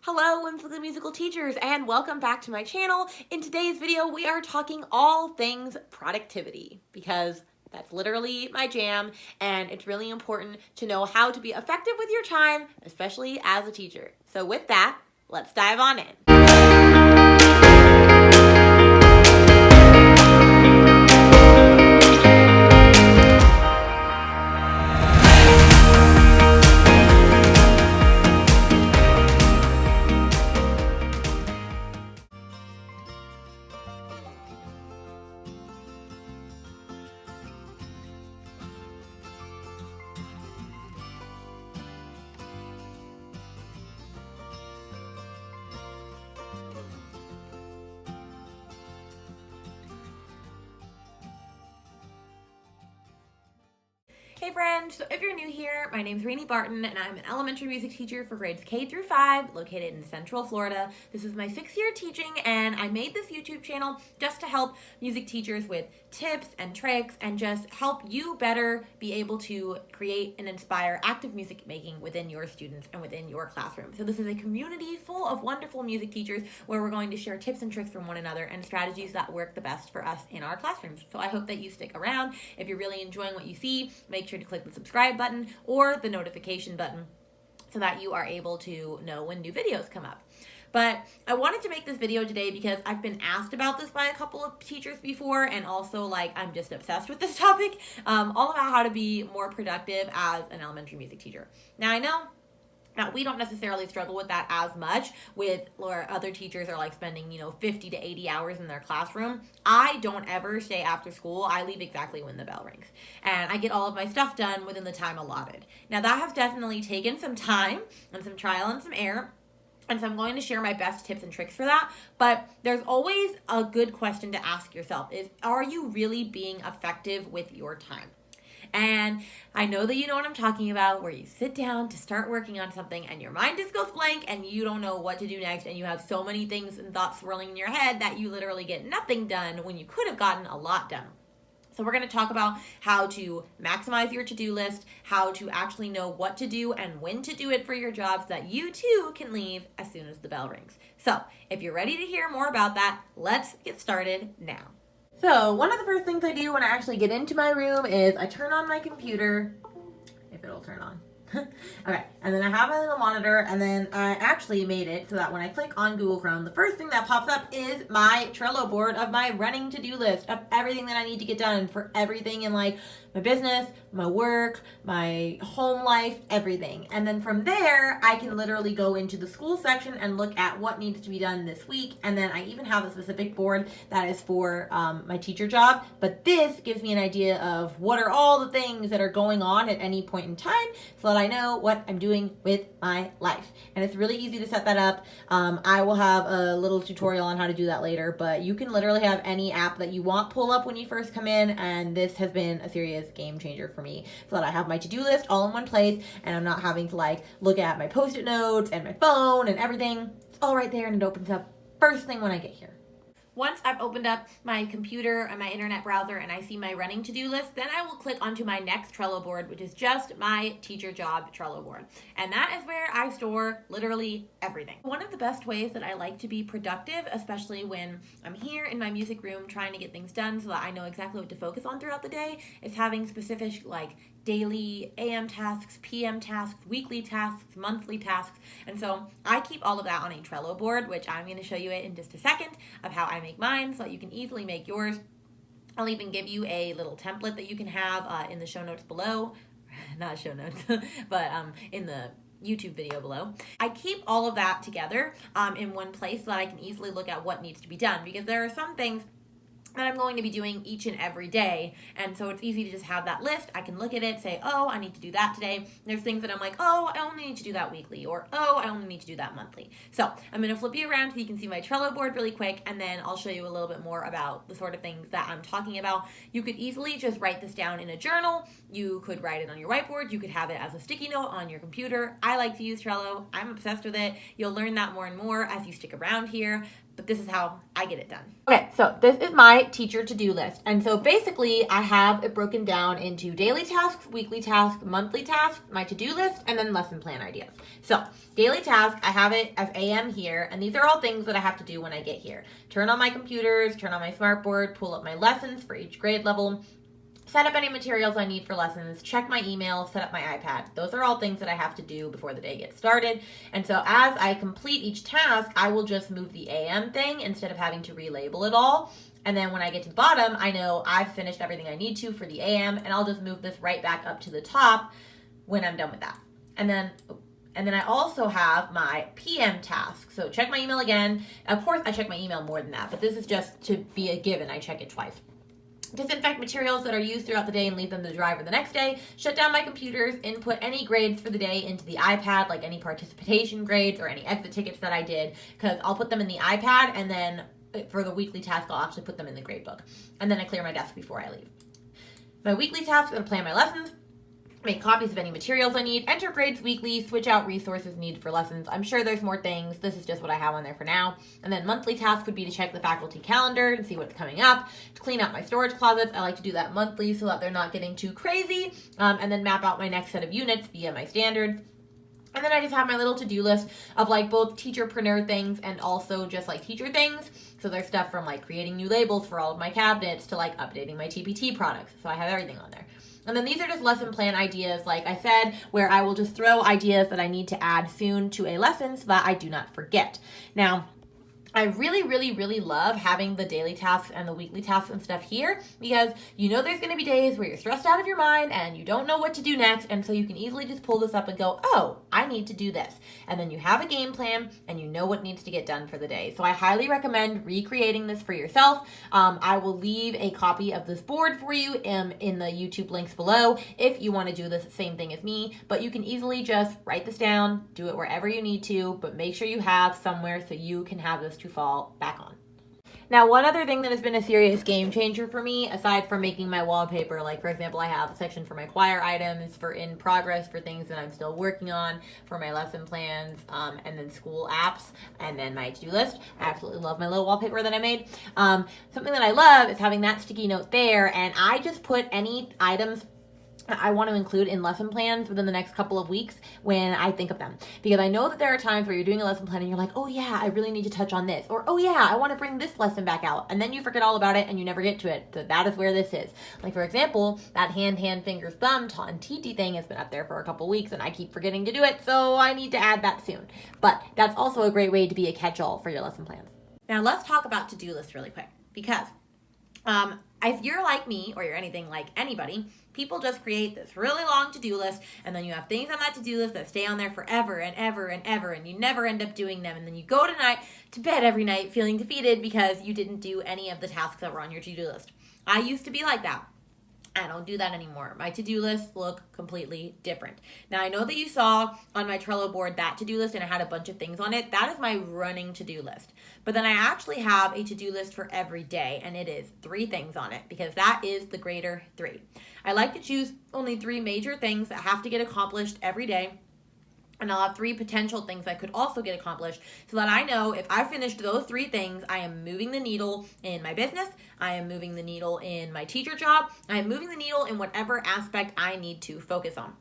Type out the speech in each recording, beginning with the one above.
Hello, whimsical musical teachers, and welcome back to my channel. In today's video, we are talking all things productivity because that's literally my jam, and it's really important to know how to be effective with your time, especially as a teacher. So with that, let's dive on in. Hey friends, so if you're new here, my name's Rainey Barton and I'm an elementary music teacher for grades K through 5 located in Central Florida. This is my 6th year teaching and I made this YouTube channel just to help music teachers with tips and tricks and just help you better be able to create and inspire active music making within your students and within your classroom. So this is a community full of wonderful music teachers where we're going to share tips and tricks from one another and strategies that work the best for us in our classrooms. So I hope that you stick around. If you're really enjoying what you see, make sure to click the subscribe button or the notification button so that you are able to know when new videos come up. But I wanted to make this video today because I've been asked about this by a couple of teachers before, and also I'm just obsessed with this topic, all about how to be more productive as an elementary music teacher. Now I know we don't necessarily struggle with that as much with where other teachers are spending, 50 to 80 hours in their classroom. I don't ever stay after school. I leave exactly when the bell rings. And I get all of my stuff done within the time allotted. Now that has definitely taken some time and some trial and some error. And so I'm going to share my best tips and tricks for that. But there's always a good question to ask yourself is, are you really being effective with your time? And I know that you know what I'm talking about, where you sit down to start working on something and your mind just goes blank and you don't know what to do next and you have so many things and thoughts swirling in your head that you literally get nothing done when you could have gotten a lot done. So we're going to talk about how to maximize your to-do list, how to actually know what to do and when to do it for your jobs so that you too can leave as soon as the bell rings. So if you're ready to hear more about that, let's get started now. So one of the first things I do when I actually get into my room is I turn on my computer, if it'll turn on. Okay, and then I have my little monitor, and then I actually made it so that when I click on Google Chrome, the first thing that pops up is my Trello board of my running to-do list of everything that I need to get done for everything in my business, my work, my home life, everything. And then from there, I can literally go into the school section and look at what needs to be done this week. And then I even have a specific board that is for my teacher job. But this gives me an idea of what are all the things that are going on at any point in time so that I know what I'm doing with my life. And it's really easy to set that up. I will have a little tutorial on how to do that later, but you can literally have any app that you want pull up when you first come in. And this has been a serious game changer for me so that I have my to-do list all in one place and I'm not having to look at my post-it notes and my phone and everything. It's all right there and it opens up first thing when I get here. Once I've opened up my computer and my internet browser and I see my running to-do list, then I will click onto my next Trello board, which is just my teacher job Trello board. And that is where I store literally everything. One of the best ways that I like to be productive, especially when I'm here in my music room trying to get things done so that I know exactly what to focus on throughout the day, is having specific daily AM tasks, PM tasks, weekly tasks, monthly tasks. And so I keep all of that on a Trello board, which I'm going to show you it in just a second of how I make mine so that you can easily make yours. I'll even give you a little template that you can have in the show notes below. Not show notes, but in the YouTube video below. I keep all of that together in one place so that I can easily look at what needs to be done, because there are some things that I'm going to be doing each and every day. And so it's easy to just have that list. I can look at it, say, oh, I need to do that today. There's things that I'm like, oh, I only need to do that weekly, or oh, I only need to do that monthly. So I'm going to flip you around so you can see my Trello board really quick, and then I'll show you a little bit more about the sort of things that I'm talking about. You could easily just write this down in a journal. You could write it on your whiteboard. You could have it as a sticky note on your computer. I like to use Trello. I'm obsessed with it. You'll learn that more and more as you stick around here. but this is how I get it done. Okay, so this is my teacher to-do list. And so basically I have it broken down into daily tasks, weekly tasks, monthly tasks, my to-do list, and then lesson plan ideas. So daily task, I have it as AM here, and these are all things that I have to do when I get here. Turn on my computers, turn on my smartboard, pull up my lessons for each grade level, set up any materials I need for lessons, check my email, set up my iPad. Those are all things that I have to do before the day gets started. And so as I complete each task, I will just move the AM thing instead of having to relabel it all. And then when I get to the bottom, I know I've finished everything I need to for the AM, and I'll just move this right back up to the top when I'm done with that. And then I also have my PM task. So check my email again. Of course, I check my email more than that, but this is just to be a given. I check it twice. Disinfect materials that are used throughout the day and leave them to dry for the next day. Shut down my computers. Input any grades for the day into the iPad, like any participation grades or any exit tickets that I did, because I'll put them in the iPad, and then for the weekly task, I'll actually put them in the grade book. And then I clear my desk before I leave. My weekly task is to plan my lessons, make copies of any materials I need, enter grades weekly, switch out resources needed for lessons. I'm sure there's more things. This is just what I have on there for now. And then monthly task would be to check the faculty calendar and see what's coming up, to clean out my storage closets. I like to do that monthly so that they're not getting too crazy, and then map out my next set of units via my standards. And then I just have my little to-do list of like both teacherpreneur things and also just like teacher things. So there's stuff from like creating new labels for all of my cabinets to like updating my TPT products. So I have everything on there. And then these are just lesson plan ideas, like I said, where I will just throw ideas that I need to add soon to a lesson so that I do not forget. Now, I really love having the daily tasks and the weekly tasks and stuff here, because you know there's going to be days where you're stressed out of your mind and you don't know what to do next, and so you can easily just pull this up and go, oh, I need to do this. And then you have a game plan and you know what needs to get done for the day. So I highly recommend recreating this for yourself. I will leave a copy of this board for you in the YouTube links below if you want to do the same thing as me, but you can easily just write this down, do it wherever you need to, but make sure you have somewhere so you can have this to fall back on. Now, one other thing that has been a serious game changer for me, aside from making my wallpaper, like for example, I have a section for my choir items, for in progress, for things that I'm still working on, for my lesson plans, and then school apps, and then my to-do list. I absolutely love my little wallpaper that I made. Something that I love is having that sticky note there, and I just put any items I want to include in lesson plans within the next couple of weeks when I think of them. Because I know that there are times where you're doing a lesson plan and you're like, oh yeah, I really need to touch on this. Or, oh yeah, I want to bring this lesson back out. And then you forget all about it and you never get to it. So that is where this is. Like for example, that hand, fingers, thumb, and TT thing has been up there for a couple weeks and I keep forgetting to do it. So I need to add that soon. But that's also a great way to be a catch-all for your lesson plans. Now let's talk about to-do lists really quick. Because if you're like me, or you're anything like anybody, people just create this really long to-do list, and then you have things on that to-do list that stay on there forever and ever and ever, and you never end up doing them, and then you go to bed every night feeling defeated because you didn't do any of the tasks that were on your to-do list. I used to be like that. I don't do that anymore. My to-do lists look completely different. Now, I know that you saw on my Trello board that to-do list and it had a bunch of things on it. That is my running to-do list. But then I actually have a to-do list for every day, and it is 3 things on it because that is the greater 3. I like to choose only 3 major things that have to get accomplished every day. And I'll have 3 potential things that could also get accomplished so that I know if I finished those 3 things, I am moving the needle in my business, I am moving the needle in my teacher job, I am moving the needle in whatever aspect I need to focus on.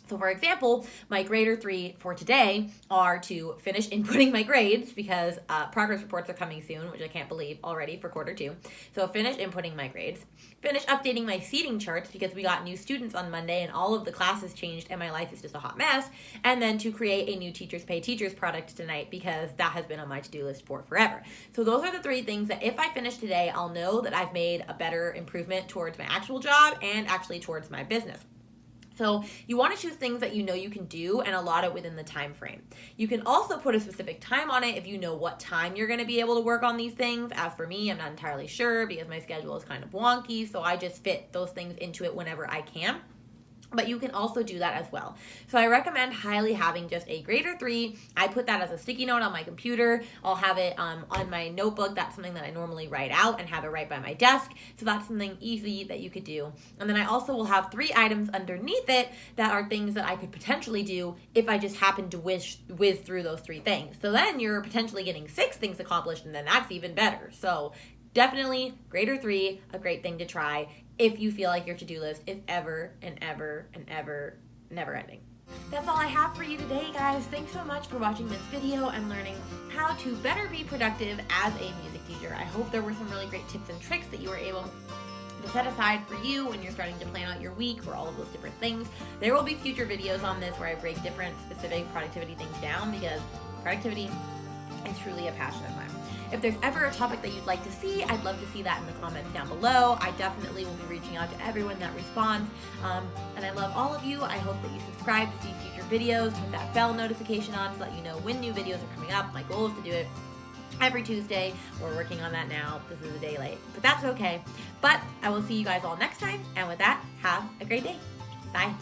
So for example, my greater 3 for today are to finish inputting my grades because progress reports are coming soon, which I can't believe already for quarter 2. So finish inputting my grades, finish updating my seating charts because we got new students on Monday and all of the classes changed and my life is just a hot mess, and then to create a new Teachers Pay Teachers product tonight because that has been on my to-do list for forever. So those are the 3 things that if I finish today, I'll know that I've made a better improvement towards my actual job and actually towards my business. So you want to choose things that you know you can do and allot it within the time frame. You can also put a specific time on it if you know what time you're going to be able to work on these things. As for me, I'm not entirely sure because my schedule is kind of wonky, so I just fit those things into it whenever I can. but you can also do that as well. So I recommend highly having just a greater 3. I put that as a sticky note on my computer. I'll have it on my notebook. That's something that I normally write out and have it right by my desk. So that's something easy that you could do. And then I also will have 3 items underneath it that are things that I could potentially do if I just happen to whiz through those 3 things. So then you're potentially getting 6 things accomplished, and then that's even better. So definitely greater 3, a great thing to try if you feel like your to-do list is ever and ever and ever never ending. That's all I have for you today, guys. Thanks so much for watching this video and learning how to better be productive as a music teacher. I hope there were some really great tips and tricks that you were able to set aside for you when you're starting to plan out your week for all of those different things. There will be future videos on this where I break different specific productivity things down, because productivity is truly a passion of mine. If there's ever a topic that you'd like to see, I'd love to see that in the comments down below. I definitely will be reaching out to everyone that responds. And I love all of you. I hope that you subscribe to see future videos, put that bell notification on to let you know when new videos are coming up. My goal is to do it every Tuesday. We're working on that now. This is a day late, but that's okay. But I will see you guys all next time. And with that, have a great day. Bye.